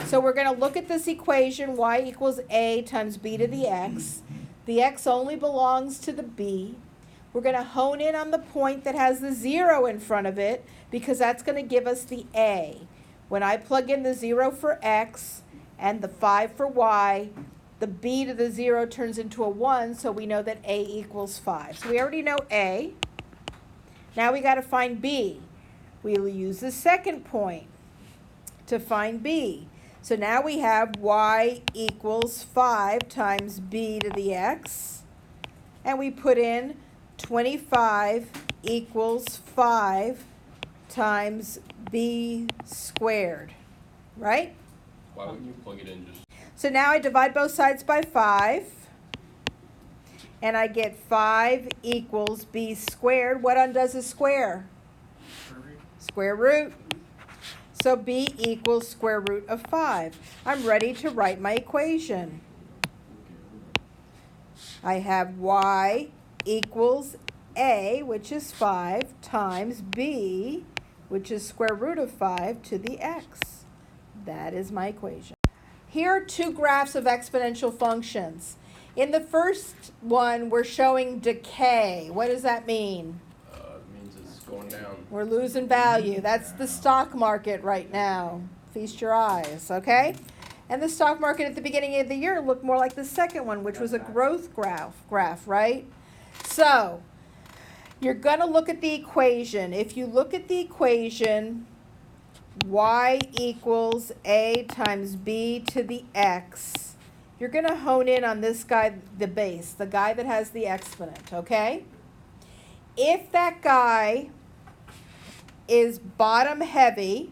So we're going to look at this equation, y equals a times b to the x. The x only belongs to the b. We're going to hone in on the point that has the 0 in front of it because that's going to give us the a. When I plug in the 0 for x and the 5 for y, the b to the 0 turns into a 1, so we know that a equals 5. So we already know a. Now we got to find b. We'll use the second point to find b. So now we have y equals 5 times b to the x. And we put in 25 equals 5 times b squared, right? Why wouldn't you plug it in just? So now I divide both sides by 5. And I get 5 equals b squared. What undoes a square? Square root. So b equals square root of 5. I'm ready to write my equation. I have y equals a, which is 5, times b, which is square root of 5, to the x. That is my equation. Here are two graphs of exponential functions. In the first one, we're showing decay. What does that mean? It means it's going down. We're losing value. That's the stock market right now. Feast your eyes, okay? And the stock market at the beginning of the year looked more like the second one, which was a growth graph, right? So you're going to look at the equation. If you look at the equation, y equals a times b to the x, you're going to hone in on this guy, the base, the guy that has the exponent, okay? If that guy is bottom heavy,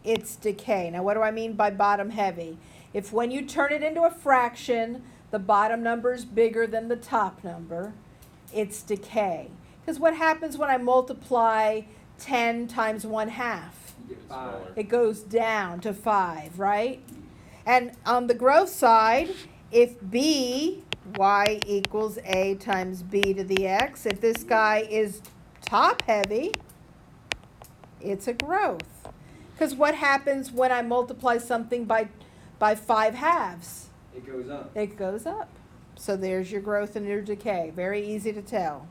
it's decay. Now, what do I mean by bottom heavy? If when you turn it into a fraction, the bottom number is bigger than the top number, it's decay. Because what happens when I multiply 10 times 1/2? It goes down to 5, right? And on the growth side, if b, y equals a times b to the x, if this guy is top heavy, it's a growth. Because what happens when I multiply something by 5 halves? It goes up. It goes up. So there's your growth and your decay. Very easy to tell.